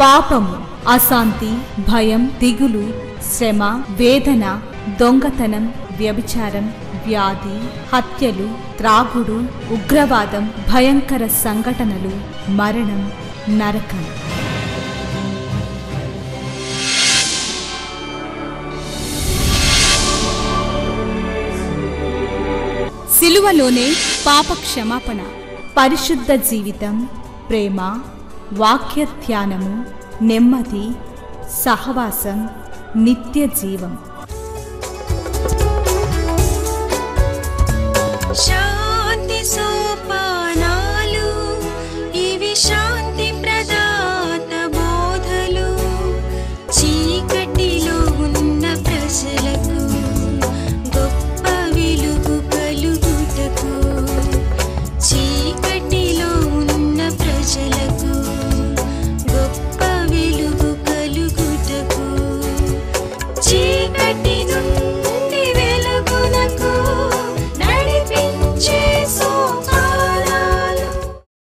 పాపము, అశాంతి, భయం, దిగులు, శ్రమ, వేదన, దొంగతనం, వ్యభిచారం, వ్యాధి, హత్యలు, త్రాగుడు, ఉగ్రవాదం, భయంకర సంఘటనలు, మరణం, నరకం. సిలువలోనే పాప క్షమాపణ, పరిశుద్ధ జీవితం, ప్రేమ, వాక్య ధ్యానము, నెమ్మది, సహవాసం, నిత్య జీవం. శాంతి సోపానాలు, ఇవి శాంతి ప్రదాత బోధలు. చీకటిలో ఉన్న ప్రజలకు గొప్ప వెలుగు కలుగుటకు, చీకటిలో ఉన్న ప్రజలకు గొప్ప వెలుగు కలుగుటకు, చీకటి నుండి వెలుగునకు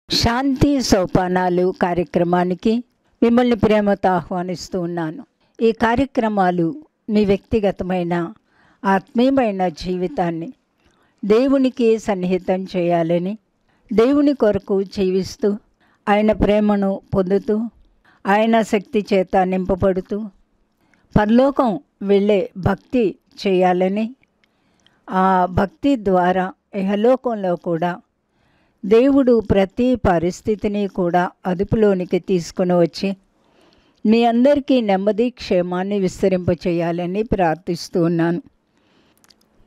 శాంతి సోపానాలు కార్యక్రమానికి మిమ్మల్ని ప్రేమతో ఆహ్వానిస్తూ ఉన్నాను. ఈ కార్యక్రమాలు మీ వ్యక్తిగతమైన ఆత్మీయమైన జీవితాన్ని దేవునికి సన్నిహితం చేయాలని, దేవుని కొరకు జీవిస్తూ ఆయన ప్రేమను పొందుతూ ఆయన శక్తి చేత నింపబడుతూ పరలోకం వెళ్ళే భక్తి చేయాలని, ఆ భక్తి ద్వారా ఇహలోకంలో కూడా దేవుడు ప్రతి పరిస్థితిని కూడా అదుపులోనికి తీసుకుని వచ్చి మీ అందరికీ నెమ్మది క్షేమాన్ని విస్తరింపచేయాలని ప్రార్థిస్తూ ఉన్నాను.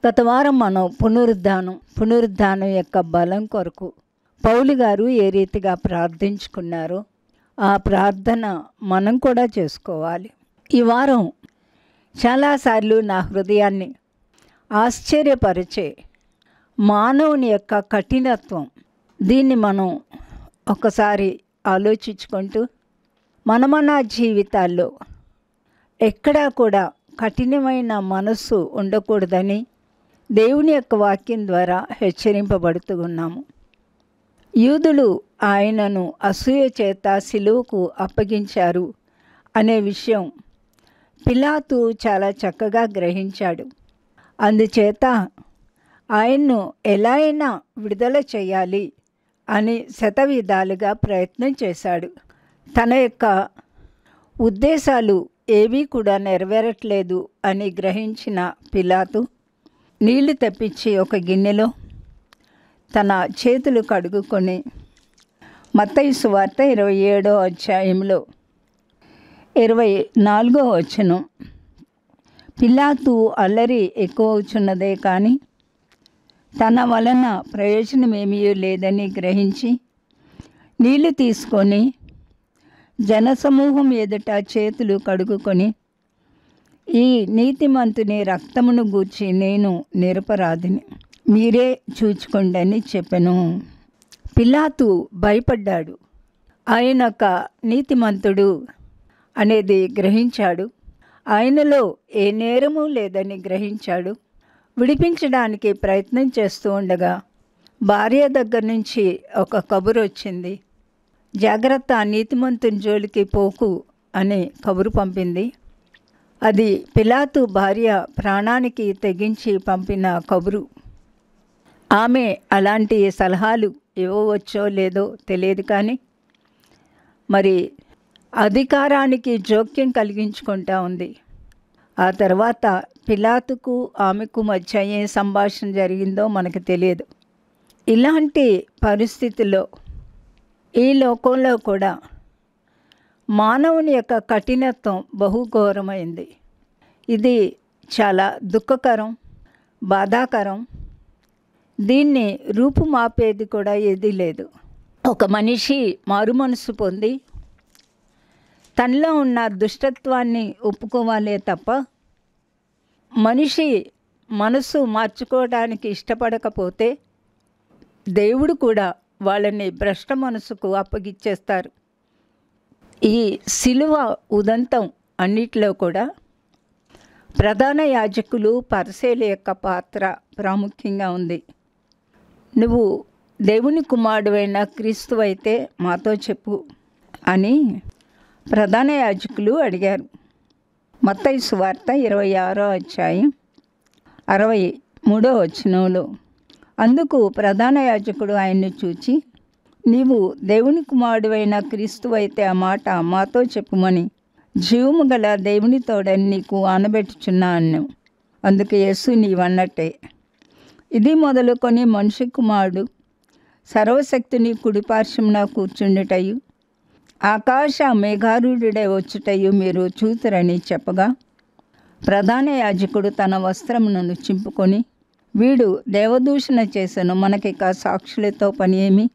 గత వారం మనం పునరుద్ధానం యొక్క బలం కొరకు పౌలు గారు ఏ రీతిగా ప్రార్థించుకున్నారో ఆ ప్రార్థన మనం కూడా చేసుకోవాలి. ఈ వారం చాలాసార్లు నా హృదయాన్ని ఆశ్చర్యపరిచే మానవుని యొక్క కఠినత్వం, దీన్ని మనం ఒకసారి ఆలోచించుకుంటూ మన జీవితాల్లో ఎక్కడా కూడా కఠినమైన మనస్సు ఉండకూడదని దేవుని యొక్క వాక్యం ద్వారా హెచ్చరింపబడుతూ ఉన్నాము. యూదులు ఆయనను అసూయ చేత సిలువకు అప్పగించారు అనే విషయం పిలాతు చాలా చక్కగా గ్రహించాడు. అందుచేత ఆయన్ను ఎలా అయినా విడుదల చేయాలి అని శతవిధాలుగా ప్రయత్నం చేశాడు. తన యొక్క ఉద్దేశాలు ఏవీ కూడా నెరవేరట్లేదు అని గ్రహించిన పిలాతు నీళ్లు తెప్పించి ఒక గిన్నెలో తన చేతులు కడుగుకొని మత్తయి సువార్త 27వ అధ్యాయంలో 24వ వచనం, పిలాతు అల్లరి ఎక్కువ అవుతున్నదే కానీ తన వలన ప్రయోజనమేమీ లేదని గ్రహించి నీళ్లు తీసుకొని జనసమూహం ఎదుట చేతులు కడుగుకొని, ఈ నీతిమంతుని రక్తమును గూర్చి నేను నిరపరాధిని, మీరే చూచుకోండి చెప్పెను. పిలాతు భయపడ్డాడు. ఆయన ఒక నీతిమంతుడు అనేది గ్రహించాడు. ఆయనలో ఏ నేరము లేదని గ్రహించాడు. విడిపించడానికి ప్రయత్నం చేస్తూ ఉండగా భార్య దగ్గర నుంచి ఒక కబురు వచ్చింది. జాగ్రత్త, నీతిమంతుని జోలికి పోకు అని కబురు పంపింది. అది పిలాతు భార్య ప్రాణానికి తెగించి పంపిన కబురు. ఆమె అలాంటి సలహాలు ఇవ్వవచ్చో లేదో తెలియదు, కానీ మరి అధికారానికి జోక్యం కలిగించుకుంటా ఉంది. ఆ తర్వాత పిలాతుకు ఆమెకు మధ్య ఏ సంభాషణ జరిగిందో మనకు తెలియదు. ఇలాంటి పరిస్థితుల్లో ఈ లోకంలో కూడా మానవుని యొక్క కఠినత్వం బహుఘోరమైంది. ఇది చాలా దుఃఖకరం, బాధాకరం. దీన్ని రూపుమాపేది కూడా ఏదీ లేదు. ఒక మనిషి మారు మనసు పొంది తనలో ఉన్న దుష్టత్వాన్ని ఒప్పుకోవాలే తప్ప మనిషి మనసు మార్చుకోవడానికి ఇష్టపడకపోతే దేవుడు కూడా వాళ్ళని భ్రష్ట మనసుకు అప్పగిచ్చేస్తారు. ఈ సిలువ ఉదంతం అన్నిటిలో కూడా ప్రధాన యాజకులు పరిసయ్యుల యొక్క పాత్ర ప్రాముఖ్యంగా ఉంది. నువ్వు దేవుని కుమారుడైన క్రీస్తు అయితే మాతో చెప్పు అని ప్రధాన యాజకులు అడిగారు. మత్తయి సువార్త 26వ అధ్యాయం 63వ వచనంలో, అందుకు ప్రధాన యాజకుడు ఆయన్ను చూచి, నీవు దేవుని కుమారుడైన క్రీస్తు అయితే ఆ మాట మాతో చెప్పుమని జీవము గల దేవుని తోడని నీకు ఆనబెట్టుచున్నా అన్నావు. అందుకు యేసు, నీవన్నట్టే. ఇది మొదలుకొని మనిషి కుమారుడు సర్వశక్తిని కుడిపార్శ్వమున కూర్చుండుటయు ఆకాశ మేఘారూఢుడై వచ్చుటయు మీరు చూతురని చెప్పగా, ప్రధాన యాజకుడు తన వస్త్రమును చింపుకొని, వీడు దేవదూషణ చేసెను, మనకిక సాక్షులతో పని ఏమి?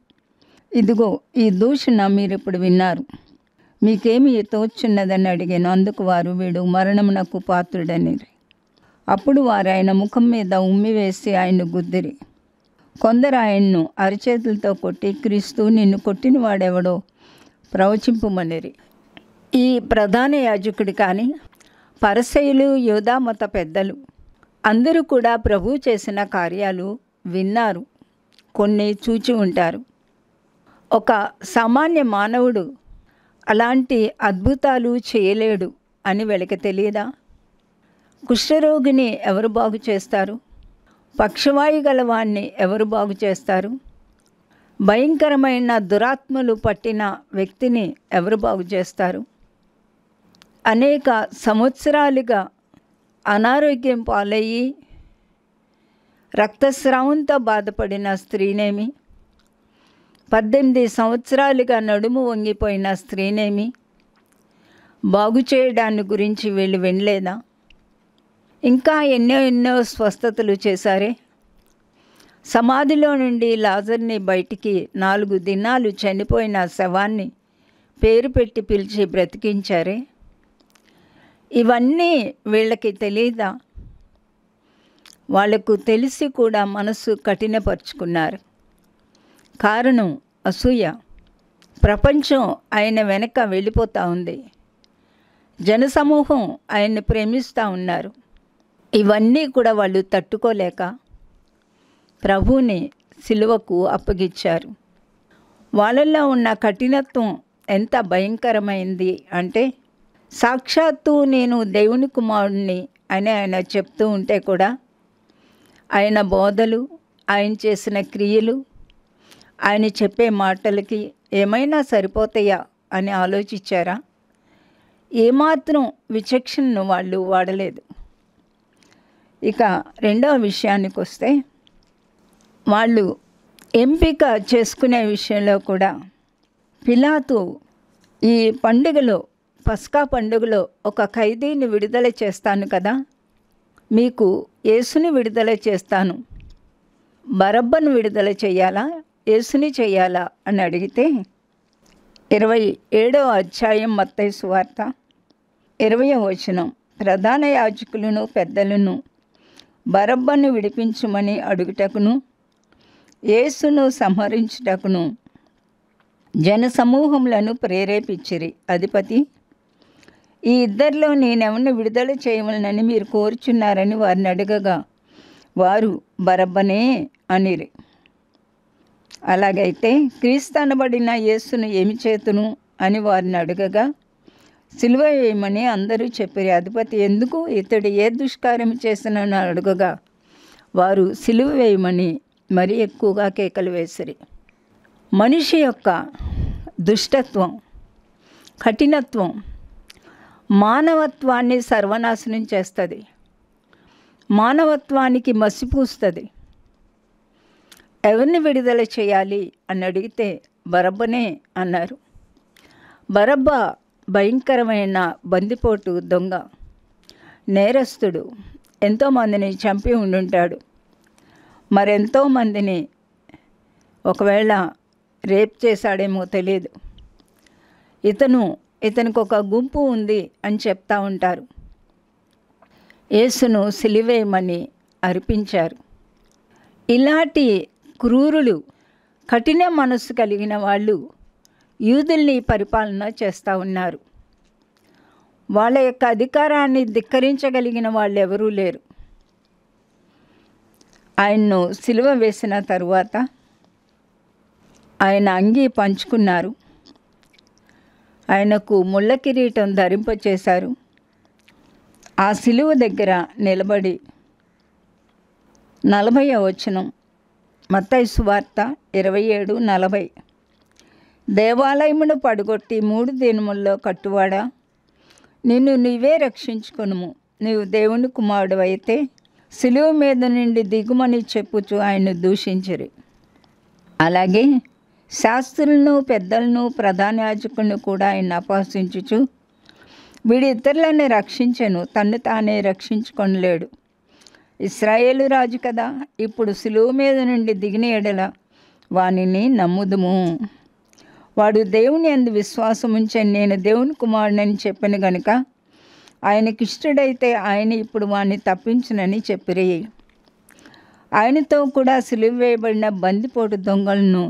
ఇదిగో ఈ దూషణ మీరిప్పుడు విన్నారు, మీకేమి తోచున్నదని అడిగాను. అందుకు వారు, వీడు మరణమునకు పాత్రుడని. అప్పుడు వారు ఆయన ముఖం మీద ఉమ్మివేసి ఆయన్ను గుద్దిరి. కొందరు ఆయన్ను అరిచేతులతో కొట్టి, క్రీస్తు, నిన్ను కొట్టిన వాడెవడో ప్రవచింపుమనిరి. ఈ ప్రధాన యాజకుడు కానీ పరిసయ్యులు, యూదా మత పెద్దలు అందరూ కూడా ప్రభువు చేసిన కార్యాలు విన్నారు, కొన్ని చూచి ఉంటారు. ఒక సామాన్య మానవుడు అలాంటి అద్భుతాలు చేయలేడు అని వీళ్ళకి తెలియదా? కుష్ఠరోగిని ఎవరు బాగు చేస్తారు? పక్షవాయు గలవాన్ని ఎవరు బాగు చేస్తారు? భయంకరమైన దురాత్మలు పట్టిన వ్యక్తిని ఎవరు బాగు చేస్తారు? అనేక సంవత్సరాలుగా అనారోగ్యం పాలయ్యి రక్తస్రావంతో బాధపడిన స్త్రీనేమి, 18 సంవత్సరాలుగా నడుము వంగిపోయిన స్త్రీనేమి బాగు చేయడాన్ని గురించి వీళ్ళు వినలేదా? ఇంకా ఎన్నో స్వస్థతలు చేశారే. సమాధిలో నుండి లాజర్ని బయటికి 4 దినాలు చనిపోయిన శవాన్ని పేరు పెట్టి పిలిచి బ్రతికించారే. ఇవన్నీ వీళ్ళకి తెలియదా? వాళ్లకు తెలిసి కూడా మనసు కఠినపరుచుకున్నారు. కారణం అసూయ. ప్రపంచం ఆయన వెనక వెళ్ళిపోతూ ఉంది. జనసమూహం ఆయన్ని ప్రేమిస్తూ ఉన్నారు. ఇవన్నీ కూడా వాళ్ళు తట్టుకోలేక ప్రభువుని సిలువకు అప్పగించారు. వాళ్ళల్లో ఉన్న కఠినత్వం ఎంత భయంకరమైంది అంటే, సాక్షాత్తు నేను దేవుని కుమారుడిని అని ఆయన చెప్తూ ఉంటే కూడా ఆయన బోధలు, ఆయన చేసిన క్రియలు, ఆయన చెప్పే మాటలకి ఏమైనా సరిపోతాయా అని ఆలోచించారా? ఏమాత్రం విచక్షణను వాళ్ళు వాడలేదు. ఇక రెండవ విషయానికి వస్తే, వాళ్ళు ఎంపిక చేసుకునే విషయంలో కూడా పిలాతు ఈ పండుగలో, పస్కా పండుగలో ఒక ఖైదీని విడుదల చేస్తాను కదా, మీకు యేసుని విడుదల చేస్తాను, బరబ్బను విడుదల చేయాలా, యేసుని చేయాలా అని అడిగితే 27వ అధ్యాయం మత్తయి సువార్త 20వ వచనం, ప్రధాన యాజకులను పెద్దలను బరబ్బను విడిపించమని అడుగుటకును యేసును సంహరించుటకును జనసమూహములను ప్రేరేపించిరి. అధిపతి, ఈ ఇద్దరిలో నేనెవరిని విడుదల చేయవలనని మీరు కోరుచున్నారని వారిని అడగగా, వారు బరబ్బనే అనిరి. అలాగైతే క్రీస్తు అనబడిన యేసును ఏమి చేతును అని వారిని అడగగా, సిలువ వేయమని అందరూ చెప్పిరి. అధిపతి, ఎందుకు, ఇతడు ఏ దుష్కార్యం చేసినని అడగగా, వారు సిలువ వేయమని మరీ ఎక్కువగా కేకలు వేసిరి. మనిషి యొక్క దుష్టత్వం, కఠినత్వం మానవత్వాన్ని సర్వనాశనం చేస్తుంది, మానవత్వానికి మసిపూస్తుంది. ఎవరిని విడుదల చేయాలి అని అడిగితే బరబ్బనే అన్నారు. బరబ్బ భయంకరమైన బందిపోటు దొంగ, నేరస్తుడు, ఎంతోమందిని చంపి ఉండుంటాడు. మరెంతోమందిని ఒకవేళ రేప్ చేశాడేమో తెలియదు. ఇతనికి ఒక గుంపు ఉంది అని చెప్తా ఉంటారు. యేసును సిలువేయమని అర్పించారు. ఇలాంటి క్రూరులు, కఠిన మనస్సు కలిగిన వాళ్ళు యూదుల్ని పరిపాలన చేస్తూ ఉన్నారు. వాళ్ళ యొక్క అధికారాన్ని ధిక్కరించగలిగిన వాళ్ళు ఎవరూ లేరు. ఆయన్ను సిలువ వేసిన తరువాత ఆయన అంగీ పంచుకున్నారు. ఆయనకు ముళ్ళ కిరీటం ధరింపచేశారు. ఆ సిలువ దగ్గర నిలబడి 40వ వచనం, మత్తయి సువార్త 27:40, దేవాలయమును పడగొట్టి 3 దినముల్లో కట్టువాడా, నిన్ను నీవే రక్షించుకొనుము. నీవు దేవుని కుమారుడు అయితే సిలువ మీద నుండి దిగుమని చెప్పుచు ఆయన్ను దూషించిరి. అలాగే శాస్త్రులను, పెద్దలను, ప్రధాన యాజకులను కూడా ఆయన అపహసించుచు, వీడి ఇతరులను రక్షించెను, తన్ను తానే రక్షించుకొనలేడు. ఇశ్రాయేలు రాజు కదా, ఇప్పుడు సిలువ మీద నుండి దిగిన ఎడల వానిని నమ్ముదుము. వాడు దేవుని యందు విశ్వాసం ఉంచని నేను దేవుని కుమారుడని చెప్పిన గనుక ఆయనకిష్టడైతే ఆయన ఇప్పుడు వాణ్ణి తప్పించునని చెప్పిరి. ఆయనతో కూడా సిలువ వేయబడిన బందిపోటు దొంగలను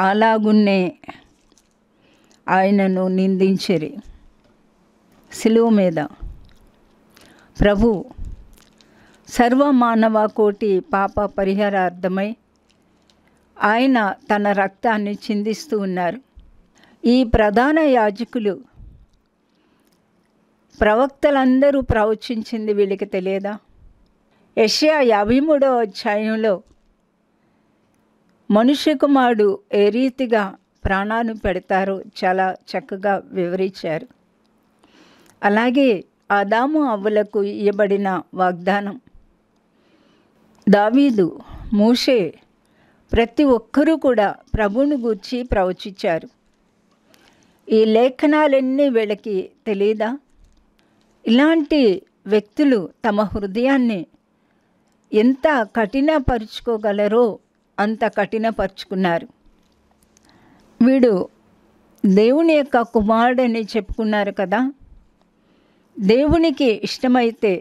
అలాగున్నే ఆయనను నిందించిరి. సిలువ మీద ప్రభు సర్వమానవ కోటి పాప పరిహారార్థమై ఆయన తన రక్తాన్ని చిందిస్తూ ఉన్నారు. ఈ ప్రధాన యాజకులు, ప్రవక్తలందరూ ప్రవచించింది వీళ్ళకి తెలియదా? యెషయా 53వ అధ్యాయంలో మనుష్య కుమారుడు ఏ రీతిగా ప్రాణాన్ని పెడతారో చాలా చక్కగా వివరించారు. అలాగే ఆదాము అవ్వలకు ఇవ్వబడిన వాగ్దానం, దావీదు, మోషే, ప్రతి ఒక్కరూ కూడా ప్రభువుని గూర్చి ప్రవచించారు. ఈ లేఖనాలన్నీ వీళ్ళకి తెలియదా? ఇలాంటి వ్యక్తులు తమ హృదయాన్ని ఎంత కఠినపరుచుకోగలరో అంత కఠినపరుచుకున్నారు. వీడు దేవుని యొక్క కుమారుడని చెప్పుకున్నారు కదా, దేవునికి ఇష్టమైతే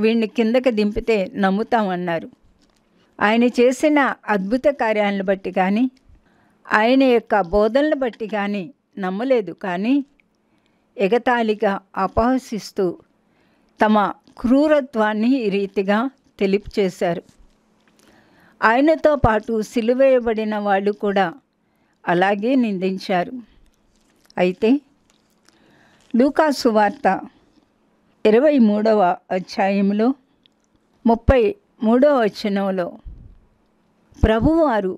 వీడిని కిందకి దింపితే నమ్ముతామన్నారు. ఆయన చేసిన అద్భుత కార్యాలను బట్టి కానీ, ఆయన యొక్క బోధనలు బట్టి కానీ నమ్మలేదు. కానీ ఎగతాళిగా అపహసిస్తూ తమ క్రూరత్వాన్ని ఈ రీతిగా తెలియచేశారు. ఆయనతో పాటు సిలువేయబడిన వాళ్ళు కూడా అలాగే నిందించారు. అయితే లూకా సువార్త 23వ అధ్యాయంలో 33వ వచనంలో ప్రభువారు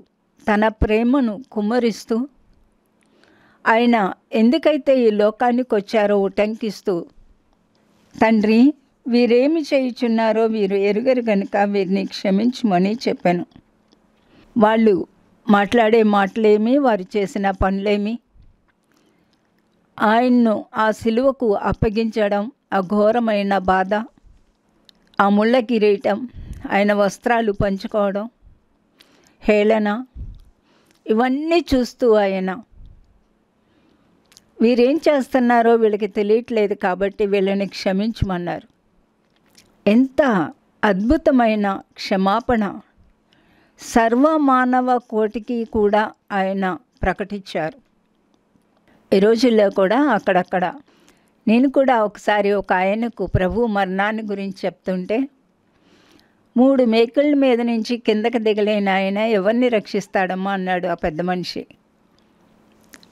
తన ప్రేమను కుమ్మరిస్తూ, ఆయన ఎందుకైతే ఈ లోకానికి వచ్చారో ఉటంకిస్తూ, తండ్రి వీరేమి చేయుచున్నారో వీరు ఎరుగరు గనుక వీరిని క్షమించమని చెప్పాను. వాళ్ళు మాట్లాడే మాటలేమి, వారు చేసిన పనులేమి, ఆయన్ను ఆ సిలువకు అప్పగించడం, ఆ ఘోరమైన బాధ, ఆ ముళ్ళ కిరీటం, ఆయన వస్త్రాలు పంచుకోవడం, హేళన, ఇవన్నీ చూస్తూ ఆయన వీరేం చేస్తున్నారో వీళ్ళకి తెలియట్లేదు కాబట్టి వీళ్ళని క్షమించమన్నారు. ఎంత అద్భుతమైన క్షమాపణ! సర్వమానవ కోటికి కూడా ఆయన ప్రకటించారు. ఈ రోజుల్లో కూడా అక్కడక్కడ నేను కూడా ఒకసారి ఒక ఆయనకు ప్రభు మరణాన్ని గురించి చెప్తుంటే, 3 మేకుల మీద నుంచి కిందకి దిగలేని ఆయన ఎవరిని రక్షిస్తాడమ్మా అన్నాడు ఆ పెద్ద మనిషి.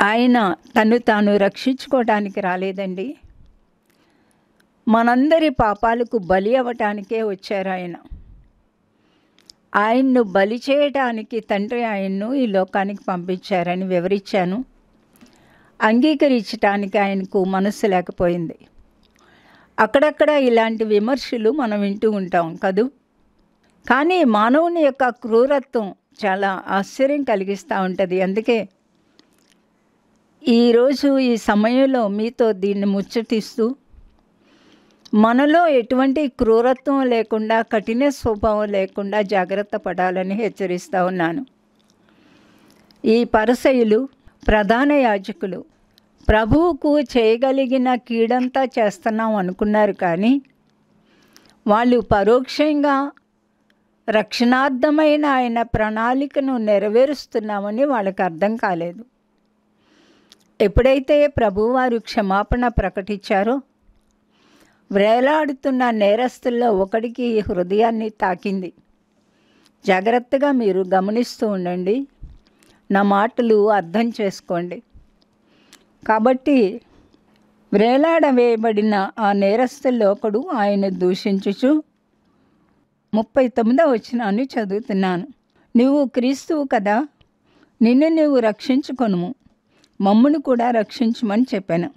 ఆయన తను తాను రక్షించుకోవడానికి రాలేదండి, మనందరి పాపాలకు బలి అవ్వటానికే వచ్చారు ఆయన. ఆయన్ను బలి చేయటానికి తండ్రి ఆయన్ను ఈ లోకానికి పంపించారని వివరించాను. అంగీకరించటానికి ఆయనకు మనస్సు లేకపోయింది. అక్కడక్కడ ఇలాంటి విమర్శలు మనం వింటూ ఉంటాం కదూ. కానీ మానవుని యొక్క క్రూరత్వం చాలా ఆశ్చర్యం కలిగిస్తూ ఉంటుంది. అందుకే ఈరోజు ఈ సమయంలో మీతో దీన్ని ముచ్చటిస్తూ, మనలో ఎటువంటి క్రూరత్వం లేకుండా, కఠిన స్వభావం లేకుండా జాగ్రత్త పడాలని హెచ్చరిస్తూ ఉన్నాను. ఈ పరిసయ్యులు, ప్రధాన యాజకులు ప్రభువుకు చేయగలిగిన కీడంతా చేస్తున్నాం అనుకున్నారు. కానీ వాళ్ళు పరోక్షంగా రక్షణార్థమైన ఆయన ప్రణాళికను నెరవేరుస్తున్నామని వాళ్ళకి అర్థం కాలేదు. ఎప్పుడైతే ప్రభువారు క్షమాపణ ప్రకటించారో, వేలాడుతున్న నేరస్తుల్లో ఒకడికి హృదయాన్ని తాకింది. జాగ్రత్తగా మీరు గమనిస్తూ ఉండండి, నా మాటలు అర్థం చేసుకోండి. కాబట్టి వ్రేలాడవేయబడిన ఆ నేరస్తుల్లో ఒకడు ఆయన దూషించుచు 39వ వచనాన్ని చదువుతున్నాను. నువ్వు క్రీస్తువు కదా, నిన్ను నువ్వు రక్షించుకొనుము, మమ్మును కూడా రక్షించుమని చెప్పాను.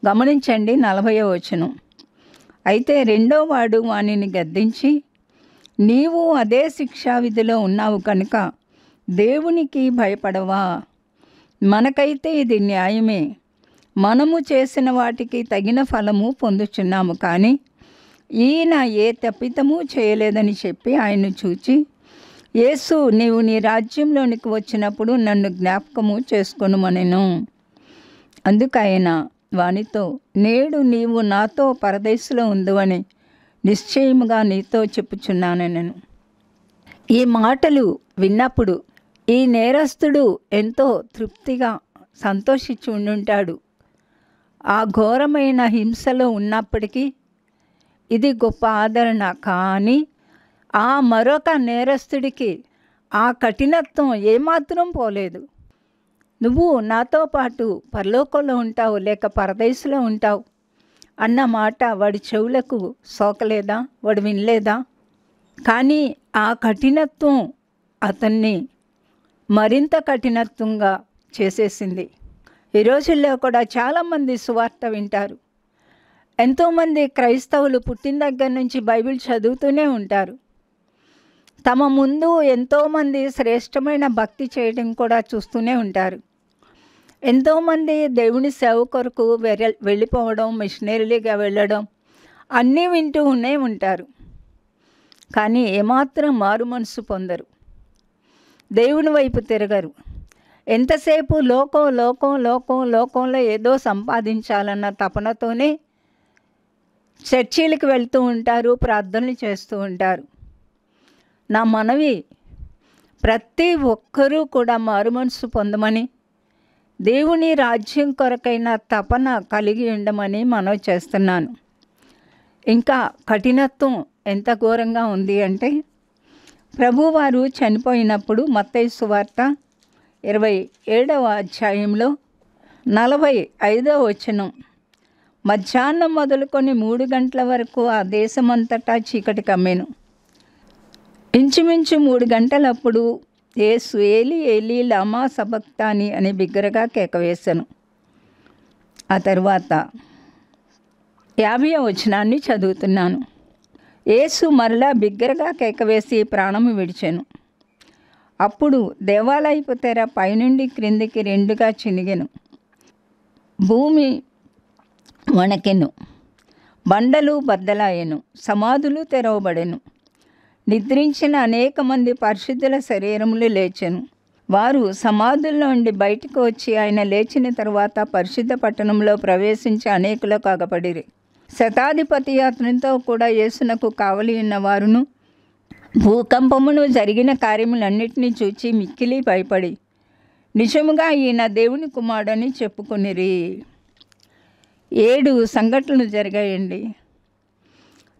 గమనించండి 40వ వచనం. అయితే రెండో వాడు వానిని గద్దించి, నీవు అదే శిక్షా విధిలో ఉన్నావు కనుక దేవునికి భయపడవా? మనకైతే ఇది న్యాయమే, మనము చేసిన వాటికి తగిన ఫలము పొందుచున్నాము, కానీ ఈయన ఏ తప్పిదము చేయలేదని చెప్పి ఆయన్ను చూచి, యేసు, నీవు నీ రాజ్యంలోనికి వచ్చినప్పుడు నన్ను జ్ఞాపకము చేసుకొనుమనెను. అందుకైన వానితో, నేడు నీవు నాతో పరదేశంలో ఉందువని నిశ్చయముగా నీతో చెప్పుచున్నాను. నేను ఈ మాటలు విన్నప్పుడు ఈ నేరస్తుడు ఎంతో తృప్తిగా సంతోషించి ఉండుంటాడు. ఆ ఘోరమైన హింసలో ఉన్నప్పటికీ ఇది గొప్ప ఆదరణ. కానీ ఆ మరొక నేరస్తుడికి ఆ కఠినత్వం ఏమాత్రం పోలేదు. నువ్వు నాతో పాటు పరలోకంలో ఉంటావు లేక పరదేశంలో ఉంటావు అన్న మాట వాడి చెవులకు సోకలేదా? వాడు వినలేదా? కానీ ఆ కఠినత్వం అతన్ని మరింత కఠినత్వంగా చేసేసింది. ఈ రోజుల్లో కూడా చాలామంది సువార్త వింటారు. ఎంతోమంది క్రైస్తవులు పుట్టిన దగ్గర నుంచి బైబిల్ చదువుతూనే ఉంటారు. తమ ముందు ఎంతోమంది శ్రేష్టమైన భక్తి చేయడం కూడా చూస్తూనే ఉంటారు. ఎంతోమంది దేవుని సేవ కొరకు వెళ్ళిపోవడం, మిషనరీలుగా వెళ్ళడం అన్నీ వింటూనే ఉంటారు. కానీ ఏమాత్రం మారు మనసు పొందరు, దేవుని వైపు తిరగరు. ఎంతసేపు లోకం లోకం లోకం లోకంలో ఏదో సంపాదించాలన్న తపనతోనే చర్చిలకు వెళ్తూ ఉంటారు, ప్రార్థనలు చేస్తూ ఉంటారు. నా మనవి, ప్రతి ఒక్కరూ కూడా మారు మనసు పొందమని, దేవుని రాజ్యం కొరకైన తపన కలిగి ఉండమని మనవి చేస్తున్నాను. ఇంకా కఠినత్వం ఎంత ఘోరంగా ఉంది అంటే, ప్రభువారు చనిపోయినప్పుడు మత్తయి సువార్త 27వ అధ్యాయంలో 45వ వచనం, మధ్యాహ్నం మొదలుకొని 3 గంటల వరకు ఆ దేశమంతటా చీకటి కమ్మెను. ఇంచుమించు 3 గంటలప్పుడు యేసు, ఏలి ఏలి లమా సబక్తాని అని బిగ్గరగా కేకవేశాను. ఆ తర్వాత 50వ వచనాన్ని చదువుతున్నాను. యేసు మరలా బిగ్గరగా కేకవేసి ప్రాణము విడిచెను. అప్పుడు దేవాలయపు తెర పైనుండి క్రిందికి 2గా చినిగెను. భూమి వణకెను, బండలు బద్దలాయెను, సమాధులు తెరవబడెను. నిద్రించిన అనేక మంది పరిశుద్ధుల శరీరములు లేచెను. వారు సమాధుల్లో నుండి బయటకు వచ్చి ఆయన లేచిన తరువాత పరిశుద్ధ పట్టణంలో ప్రవేశించి అనేకులకు అగపడిరి. శతాధిపతి అతనితో కూడా యేసునకు కావలి ఉన్న వారును భూకంపమును జరిగిన కార్యములన్నిటినీ చూచి మిక్కిలి భయపడి నిజముగా ఈయన దేవుని కుమారుడని చెప్పుకొనిరి. 7 సంఘటనలు జరిగాయండి.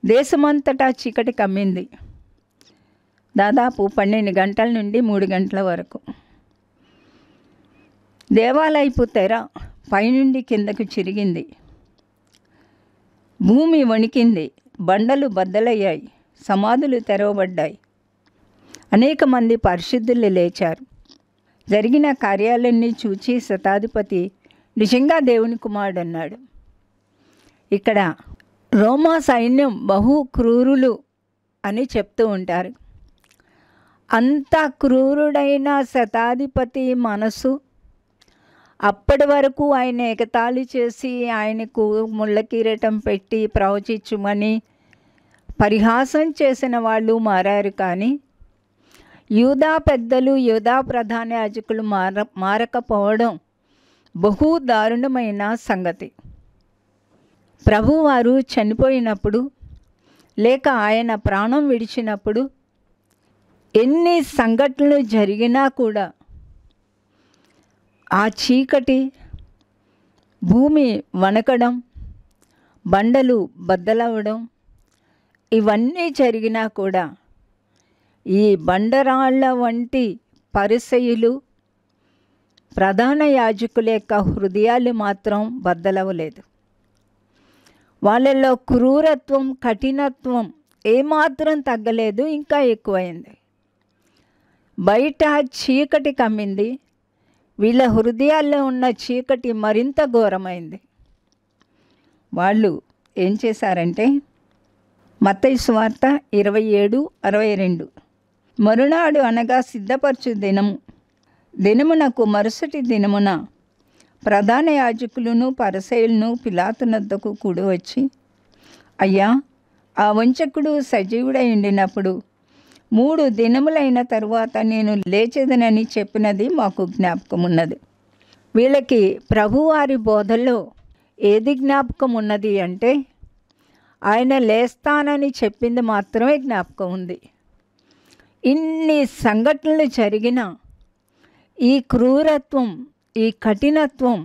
దేశమంతటా చీకటి కమ్మింది. దాదాపు 12 గంటల నుండి 3 గంటల వరకు. దేవాలయపు తెర పైనుండి కిందకు చిరిగింది. భూమి వణికింది, బండలు బద్దలయ్యాయి, సమాధులు తెరవబడ్డాయి. అనేక మంది పరిశుద్ధులు లేచారు. జరిగిన కార్యాలన్నీ చూచి శతాధిపతి నిజంగా దేవుని కుమారుడు అన్నాడు. ఇక్కడ రోమా సైన్యం బహు క్రూరులు అని చెప్తూ ఉంటారు. అంత క్రూరుడైన శతాధిపతి మనసు అప్పటి వరకు ఆయన ఎగతాళి చేసి ఆయనకు ముళ్ళ కిరీటం పెట్టి ప్రవచించుమని పరిహాసం చేసిన వాళ్ళు మారారు. కానీ యూదా పెద్దలు, యూదా ప్రధాన యాజకులు మారకపోవడం బహు దారుణమైన సంగతి. ప్రభువారు చనిపోయినప్పుడు లేక ఆయన ప్రాణం విడిచినప్పుడు ఎన్ని సంఘటనలు జరిగినా కూడా ఆ చీకటి, భూమి వణకడం, బండలు బద్దలవడం ఇవన్నీ జరిగినా కూడా ఈ బండరాళ్ల వంటి పరిసయ్యులు, ప్రధాన యాజకుల యొక్క హృదయాలు మాత్రం బద్దలవలేదు. వాళ్ళల్లో క్రూరత్వం, కఠినత్వం ఏమాత్రం తగ్గలేదు, ఇంకా ఎక్కువైంది. బయట చీకటి కమ్మింది, వీళ్ళ హృదయాల్లో ఉన్న చీకటి మరింత ఘోరమైంది. వాళ్ళు ఏం చేశారంటే, మత్తయి సువార్త 27:62, మరునాడు అనగా సిద్ధపరచు దినమునకు మరుసటి దినమున ప్రధాన యాజకులను పరిసయ్యులను పిలాతునొద్దకు కూడి వచ్చి, అయ్యా, ఆ వంచకుడు సజీవుడై ఉండినప్పుడు 3 దినములైన తరువాత నేను లేచెదనని చెప్పినది మాకు జ్ఞాపకం ఉన్నది. వీళ్ళకి ప్రభువారి బోధల్లో ఏది జ్ఞాపకం ఉన్నది అంటే, ఆయన లేస్తానని చెప్పింది మాత్రమే జ్ఞాపకం ఉంది. ఇన్ని సంఘటనలు జరిగిన ఈ క్రూరత్వం, ఈ కఠినత్వం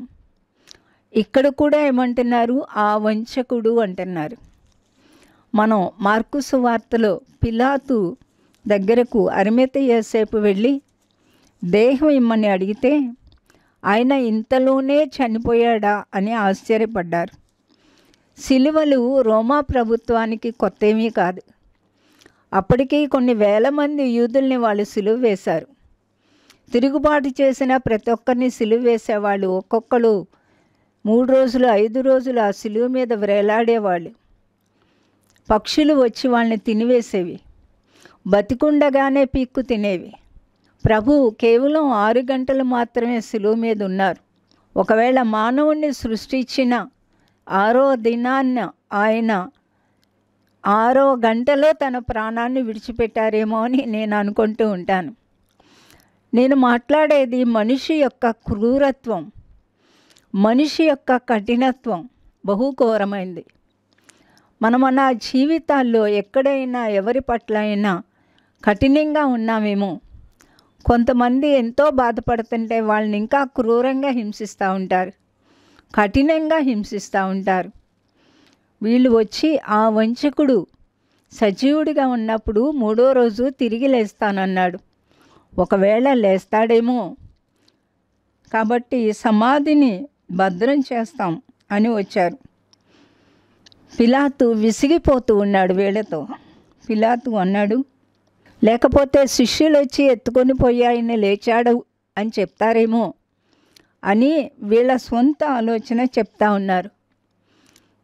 ఇక్కడ కూడా ఏమంటున్నారు, ఆ వంచకుడు అంటున్నారు. మనం మార్కు సువార్తలో పిలాతు దగ్గరకు అరిమతయి యోసేపు వెళ్ళి దేహం ఇమ్మని అడిగితే ఆయన ఇంతలోనే చనిపోయాడా అని ఆశ్చర్యపడ్డారు. సిలువలు రోమా ప్రభుత్వానికి కొత్త ఏమీ కాదు. అప్పటికీ కొన్ని వేల మంది యూదుల్ని వాళ్ళు సిలువ వేశారు. తిరుగుబాటు చేసిన ప్రతి ఒక్కరిని సిలువ వేసేవాళ్ళు. ఒక్కొక్కరు 3 రోజులు 5 రోజులు ఆ సిలువ మీద వేలాడేవాళ్ళు. పక్షులు వచ్చి వాళ్ళని తినివేసేవి, బతికుండగానే పీక్కు తినేవి. ప్రభు కేవలం 6 గంటలు మాత్రమే సిలువ మీద ఉన్నారు. ఒకవేళ మానవుణ్ణి సృష్టించిన 6వ దినాన్న ఆయన 6వ గంటలో తన ప్రాణాన్ని విడిచిపెట్టారేమో అని నేను అనుకుంటూ ఉంటాను. నేను మాట్లాడేది మనిషి యొక్క క్రూరత్వం, మనిషి యొక్క కఠినత్వం బహు ఘోరమైంది. మనం మన జీవితాల్లో ఎక్కడైనా ఎవరి పట్ల అయినా కఠినంగా ఉన్నామేమో. కొంతమంది ఎంతో బాధపడుతుంటే వాళ్ళని ఇంకా క్రూరంగా హింసిస్తూ ఉంటారు, కఠినంగా హింసిస్తూ ఉంటారు. వీళ్ళు వచ్చి ఆ వంచకుడు సజీవుడిగా ఉన్నప్పుడు 3వ రోజు తిరిగి లేస్తానన్నాడు. ఒకవేళ లేస్తాడేమో, కాబట్టి సమాధిని భద్రం చేస్తాం అని వచ్చారు. పిలాతు విసిగిపోతూ ఉన్నాడు వీళ్ళతో. పిలాతు అన్నాడు, లేకపోతే శిష్యులు వచ్చి ఎత్తుకొని పోయి ఆయన లేచాడు అని చెప్తారేమో అని వీళ్ళ సొంత ఆలోచన చెప్తా ఉన్నారు.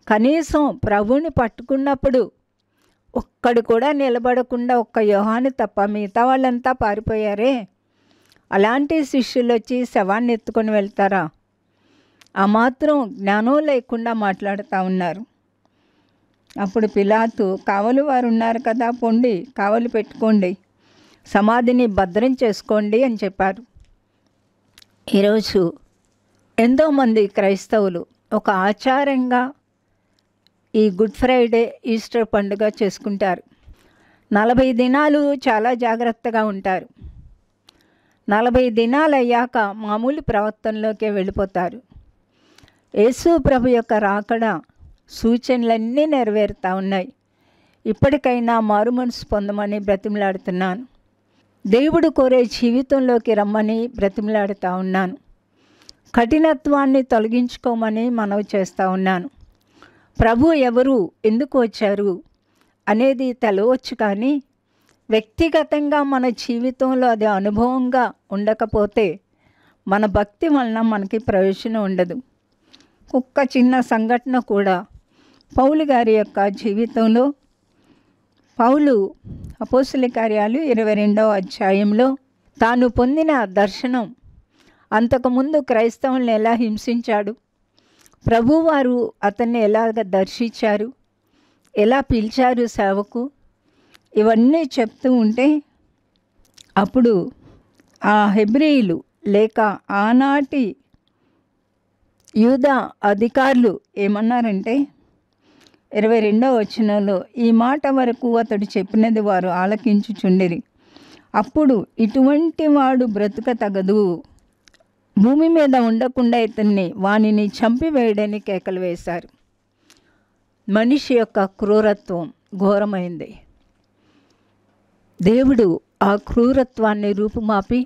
కనీసం ప్రభువుని పట్టుకున్నప్పుడు ఒక్కడు కూడా నిలబడకుండా ఒక్క యోహాను తప్ప మిగతా వాళ్ళంతా పారిపోయారే, అలాంటి శిష్యులు వచ్చి శవాన్ని ఎత్తుకొని వెళ్తారా? ఆ మాత్రం జ్ఞానం లేకుండా మాట్లాడుతూ ఉన్నారు. అప్పుడు పిలాతు, కావలి వారు ఉన్నారు కదా, పొండి కావలి పెట్టుకోండి, సమాధిని భద్రం చేసుకోండి అని చెప్పారు. ఈరోజు ఎంతోమంది క్రైస్తవులు ఒక ఆచారంగా ఈ గుడ్ ఫ్రైడే, ఈస్టర్ పండుగ చేసుకుంటారు. 40 దినాలు చాలా జాగ్రత్తగా ఉంటారు. 40 దినాలు అయ్యాక మామూలు ప్రవర్తనలోకే వెళ్ళిపోతారు. యేసు ప్రభు యొక్క రాకడ సూచనలన్నీ నెరవేరుతూ ఉన్నాయి. ఇప్పటికైనా మారుమనసు పొందమని బ్రతిమలాడుతున్నాను. దేవుడు కోరే జీవితంలోకి రమ్మని బ్రతిమలాడుతూ ఉన్నాను. కఠినత్వాన్ని తొలగించుకోమని మనవి చేస్తూ ఉన్నాను. ప్రభు ఎవరు, ఎందుకు వచ్చారు అనేది తెలవచ్చు, కానీ వ్యక్తిగతంగా మన జీవితంలో అది అనుభవంగా ఉండకపోతే మన భక్తి వలన మనకి ప్రయోజనం ఉండదు. ఒక్క చిన్న సంఘటన కూడా పౌలు గారి యొక్క జీవితంలో, పౌలు అపోస్తల కార్యాలు 22వ అధ్యాయంలో తాను పొందిన దర్శనం, అంతకుముందు క్రైస్తవుల్ని ఎలా హింసించాడు, ప్రభువారు అతన్ని ఎలాగ దర్శించారు, ఎలా పిలిచారు సేవకు, ఇవన్నీ చెప్తూ ఉంటే అప్పుడు ఆ హెబ్రీయులు లేక ఆనాటి యూదా అధికారులు ఏమన్నారంటే 22వ వచనంలో, ఈ మాట వరకు అతడు చెప్పినది వారు ఆలకించుచుండిరి. అప్పుడు ఇటువంటి వాడు బ్రతుక తగదు, భూమి మీద ఉండకుండా ఇతన్ని వానిని చంపివేయడని కేకలు వేశారు. మనిషి యొక్క క్రూరత్వం ఘోరమైంది. దేవుడు ఆ క్రూరత్వాన్ని రూపుమాపి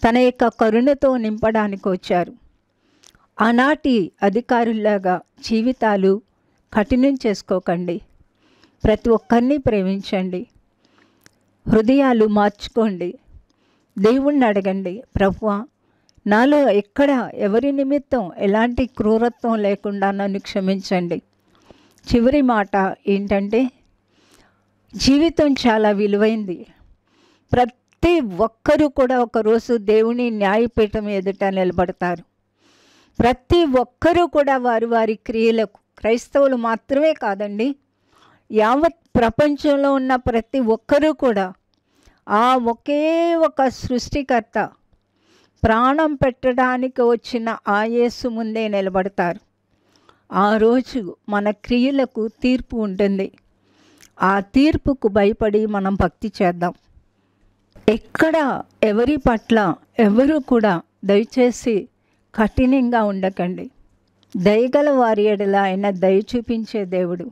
తన యొక్క కరుణతో నింపడానికి వచ్చారు. ఆనాటి అధికారుల్లాగా జీవితాలు కఠినం చేసుకోకండి. ప్రతి ఒక్కరిని ప్రేమించండి. హృదయాలు మార్చుకోండి. దేవుణ్ణి అడగండి, ప్రభువా నాలో ఎక్కడ ఎవరి నిమిత్తం ఎలాంటి క్రూరత్వం లేకుండా నన్ను క్షమించండి. చివరి మాట ఏంటంటే, జీవితం చాలా విలువైంది. ప్రతి ఒక్కరూ కూడా ఒకరోజు దేవుని న్యాయపీఠం ఎదుట నిలబడతారు. ప్రతి ఒక్కరూ కూడా వారి వారి క్రియలకు, క్రైస్తవులు మాత్రమే కాదండి, యావత్ ప్రపంచంలో ఉన్న ప్రతి ఒక్కరూ కూడా ఆ ఒకే ఒక సృష్టికర్త ప్రాణం పెట్టడానికి వచ్చిన ఆ యేసు ముందే నిలబడతారు. ఆ రోజు మన క్రియలకు తీర్పు ఉంటుంది. ఆ తీర్పుకు భయపడి మనం భక్తి చేద్దాం. ఎక్కడ ఎవరి పట్ల ఎవరు కూడా దయచేసి కఠినంగా ఉండకండి. దయగల వారి ఎడల ఆయన దయ చూపించే దేవుడు.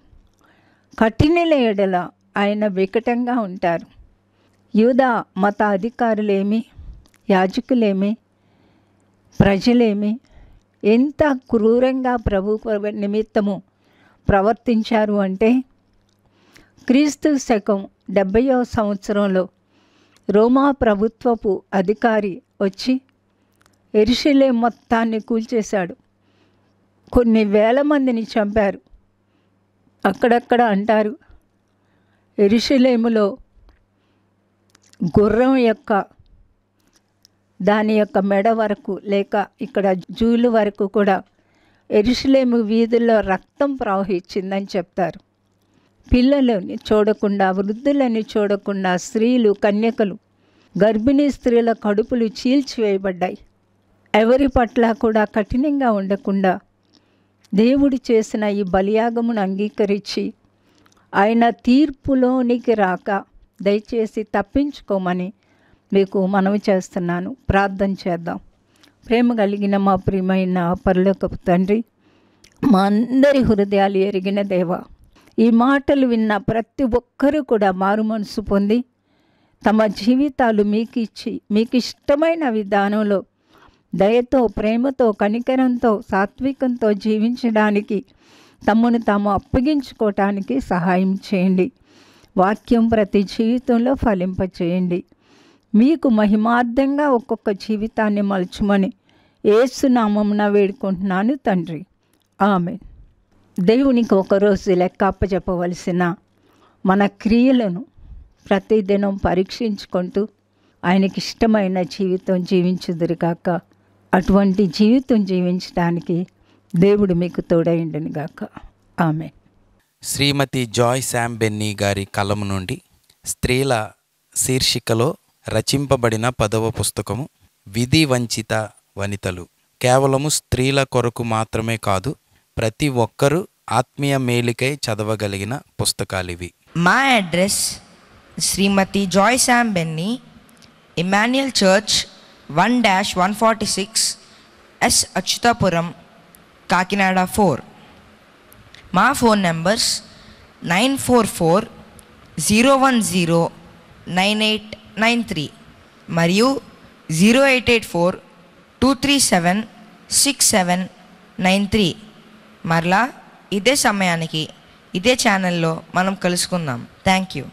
కఠినుల ఎడల ఆయన వికటంగా ఉంటారు. యూదా మత అధికారులేమి, యాజకులేమి, ప్రజలేమి ఎంత క్రూరంగా ప్రభు నిమిత్తము ప్రవర్తించారు అంటే, క్రీస్తు శకం 70వ సంవత్సరంలో రోమా ప్రభుత్వపు అధికారి వచ్చి యెరూషలేము మొత్తాన్ని కూల్చేశాడు. కొన్ని వేల మందిని చంపారు. అక్కడక్కడ అంటారు, యెరూషలేములో గుర్రం యొక్క దాని యొక్క మెడ వరకు, లేక ఇక్కడ జూలు వరకు కూడా యెరూషలేము వీధుల్లో రక్తం ప్రవహించిందని చెప్తారు. పిల్లలని చూడకుండా, వృద్ధులని చూడకుండా స్త్రీలు, కన్యకలు, గర్భిణీ స్త్రీల కడుపులు చీల్చివేయబడ్డాయి. ఎవరి పట్ల కూడా కఠినంగా ఉండకుండా దేవుడు చేసిన ఈ బలియాగమును అంగీకరించి ఆయన తీర్పులోనికి రాక దయచేసి తప్పించుకోమని మీకు మనవి చేస్తున్నాను. ప్రార్థన చేద్దాం. ప్రేమ కలిగిన మా ప్రియమైన పరలోకపు తండ్రి, మా అందరి హృదయాలు ఎరిగిన దేవ, ఈ మాటలు విన్న ప్రతి ఒక్కరూ కూడా మారు మనసు పొంది తమ జీవితాలు మీకు ఇచ్చి మీకు ఇష్టమైన విధానంలో దయతో, ప్రేమతో, కనికరంతో, సాత్వికంతో జీవించడానికి తమను తాము అప్పగించుకోవటానికి సహాయం చేయండి. వాక్యం ప్రతి జీవితంలో ఫలింపచేయండి. మీకు మహిమార్థంగా ఒక్కొక్క జీవితాన్ని మలచమని యేసు నామమున వేడుకుంటున్నాను తండ్రి. ఆమేన్. దేవునికి ఒకరోజు లెక్క అప్పచెప్పవలసిన మన క్రియలను ప్రతిదినం పరీక్షించుకుంటూ ఆయనకి ఇష్టమైన జీవితం జీవించుదురుగాక. అటువంటి జీవితం జీవించడానికి దేవుడు మీకు తోడైండును గాక. ఆమేన్. శ్రీమతి జాయ్ శామ్ బెన్నీ గారి కలము నుండి స్త్రీల శీర్షికలో రచింపబడిన 10వ పుస్తకము విధి వంచిత వనితలు. కేవలము స్త్రీల కొరకు మాత్రమే కాదు, ప్రతి ఒక్కరూ ఆత్మీయ మేలుకై చదవగలిగిన పుస్తకాలివి. మా address Srimati Joy Sam Benny, Emmanuel church 1-146 S Achyutapuram, Kakinada 4. మా ఫోన్ నంబర్స్ 944-010-9893 మరియు 0884-237-6793. మరలా ఇదే సమయానికి ఇదే ఛానల్లో మనం కలుసుకుందాం. Thank you.